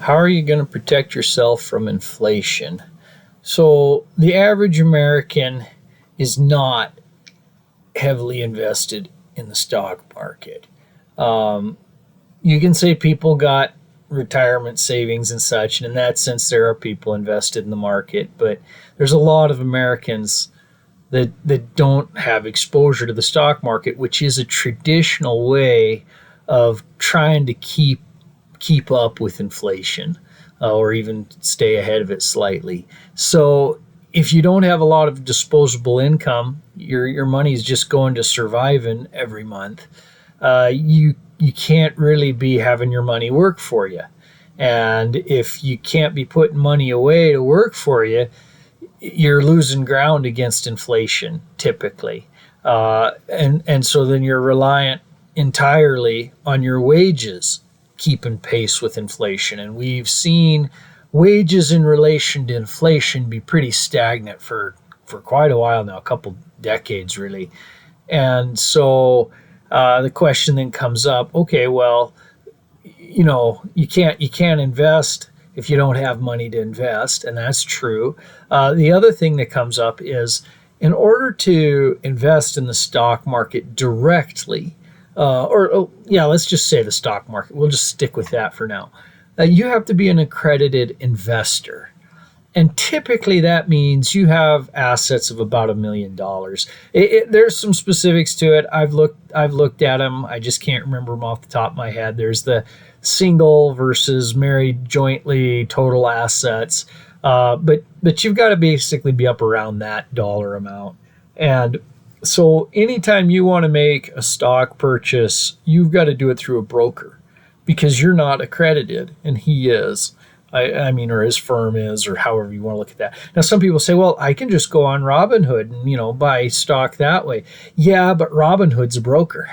How are you going to protect yourself from inflation? So, the average American is not heavily invested in the stock market. Um, you can say people got retirement savings and such, and in that sense, there are people invested in the market, but there's a lot of Americans that don't have exposure to the stock market, which is a traditional way of trying to keep up with inflation, or even stay ahead of it slightly. So if you don't have a lot of disposable income, your money is just going to surviving every month. You can't really be having your money work for you. And if you can't be putting money away to work for you, you're losing ground against inflation typically. And so then you're reliant entirely on your wages keeping pace with inflation. And we've seen wages in relation to inflation be pretty stagnant for quite a while now, a couple decades really. And so the question then comes up, okay, well, you can't invest if you don't have money to invest, and that's true. The other thing that comes up is, in order to invest in the stock market directly, let's just say the stock market. We'll just stick with that for now. You have to be an accredited investor. And typically that means you have assets of about $1 million. There's some specifics to it. I've looked at them. I just can't remember them off the top of my head. There's the single versus married jointly total assets. But you've got to basically be up around that dollar amount. And so anytime you want to make a stock purchase, you've got to do it through a broker, because you're not accredited and he is. I mean, or his firm is, or however you want to look at that. Now, some people say, well, I can just go on Robinhood and, buy stock that way. Yeah, but Robinhood's a broker.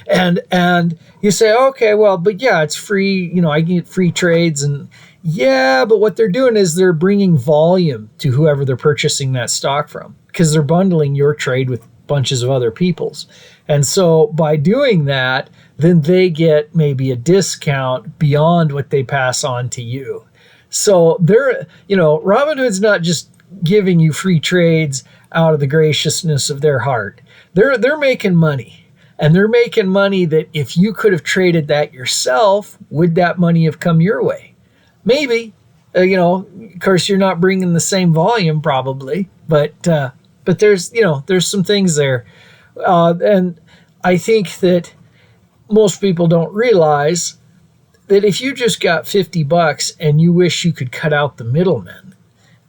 and you say, okay, well, but yeah, it's free. I get free trades. And yeah, but what they're doing is they're bringing volume to whoever they're purchasing that stock from, because they're bundling your trade with bunches of other people's. And so by doing that, then they get maybe a discount beyond what they pass on to you. So Robinhood's not just giving you free trades out of the graciousness of their heart. They're making money, and they're making money that if you could have traded that yourself, would that money have come your way? Maybe. Of course, you're not bringing the same volume probably, but there's some things there. And I think that most people don't realize that if you just got $50 and you wish you could cut out the middlemen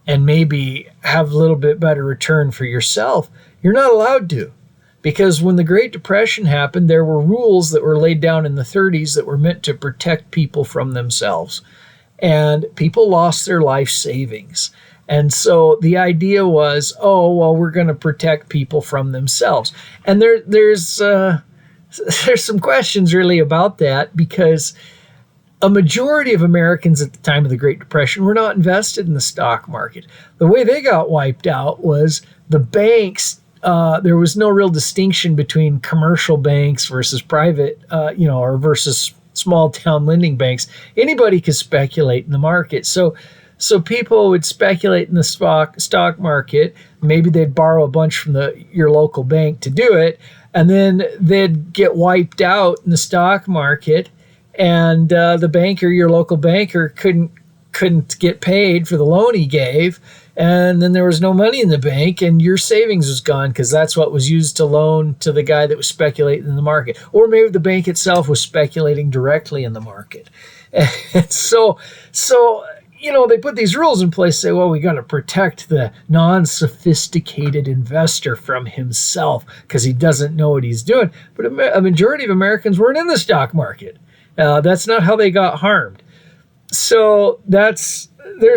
and maybe have a little bit better return for yourself, you're not allowed to. Because when the Great Depression happened, there were rules that were laid down in the 30s that were meant to protect people from themselves. And people lost their life savings. And so the idea was, we're going to protect people from themselves. And there's some questions really about that, because a majority of Americans at the time of the Great Depression were not invested in the stock market. The way they got wiped out was the banks. There was no real distinction between commercial banks versus private, or versus small town lending banks. Anybody could speculate in the market. So people would speculate in the stock market. Maybe they'd borrow a bunch from your local bank to do it, and then they'd get wiped out in the stock market, and the banker, your local banker, couldn't get paid for the loan he gave, and then there was no money in the bank, and your savings was gone, because that's what was used to loan to the guy that was speculating in the market. Or maybe the bank itself was speculating directly in the market. And so they put these rules in place, say, well, we got to protect the non-sophisticated investor from himself because he doesn't know what he's doing. But a majority of Americans weren't in the stock market. That's not how they got harmed. So there's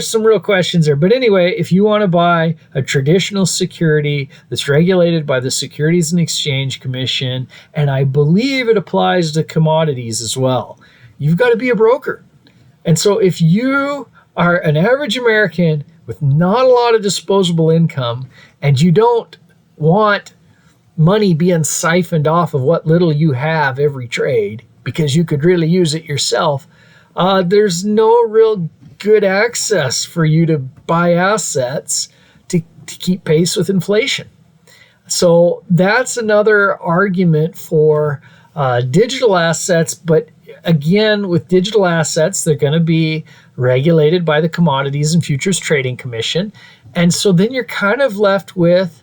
some real questions there. But anyway, if you want to buy a traditional security that's regulated by the Securities and Exchange Commission, and I believe it applies to commodities as well, you've got to be a broker. And so if you are an average American with not a lot of disposable income, and you don't want money being siphoned off of what little you have every trade, because you could really use it yourself, there's no real good access for you to buy assets to keep pace with inflation. So that's another argument for digital assets. But again, with digital assets, they're going to be regulated by the Commodities and Futures Trading Commission. And so then you're kind of left with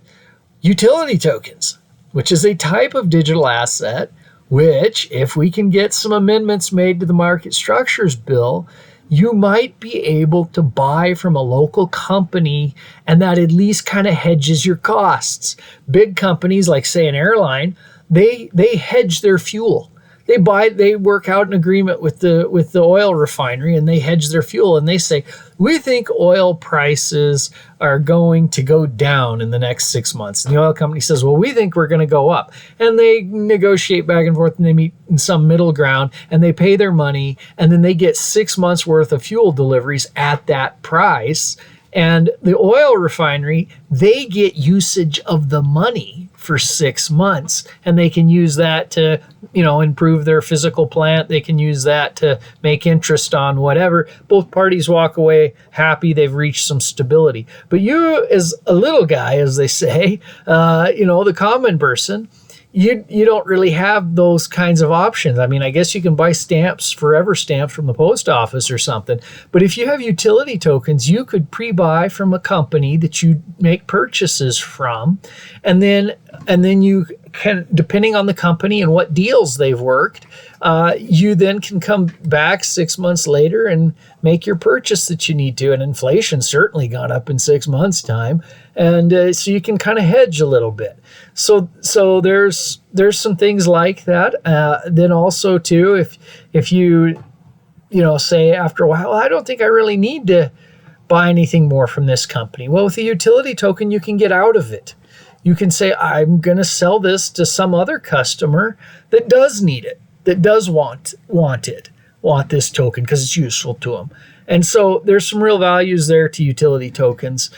utility tokens, which is a type of digital asset, which, if we can get some amendments made to the market structures bill, you might be able to buy from a local company, and that at least kind of hedges your costs. Big companies like, say, an airline, they hedge their fuel. They work out an agreement with the oil refinery, and they hedge their fuel, and they say, we think oil prices are going to go down in the next 6 months. And the oil company says, well, we think we're going to go up. And they negotiate back and forth, and they meet in some middle ground, and they pay their money, and then they get 6 months worth of fuel deliveries at that price. And the oil refinery, they get usage of the money for 6 months, and they can use that to, improve their physical plant. They can use that to make interest on whatever. Both parties walk away happy. They've reached some stability. But you, as a little guy, as they say, the common person, you don't really have those kinds of options. I mean, I guess you can buy stamps, forever stamps from the post office or something. But if you have utility tokens, you could pre-buy from a company that you make purchases from, and then you can, depending on the company and what deals they've worked, you then can come back 6 months later and make your purchase that you need to. And inflation's certainly gone up in 6 months' time, and so you can kind of hedge a little bit. So there's some things like that. Then also too, if you say after a while, well, I don't think I really need to buy anything more from this company. Well, with a utility token, you can get out of it. You can say, I'm going to sell this to some other customer that does need it, that does want this token because it's useful to them. And so there's some real values there to utility tokens.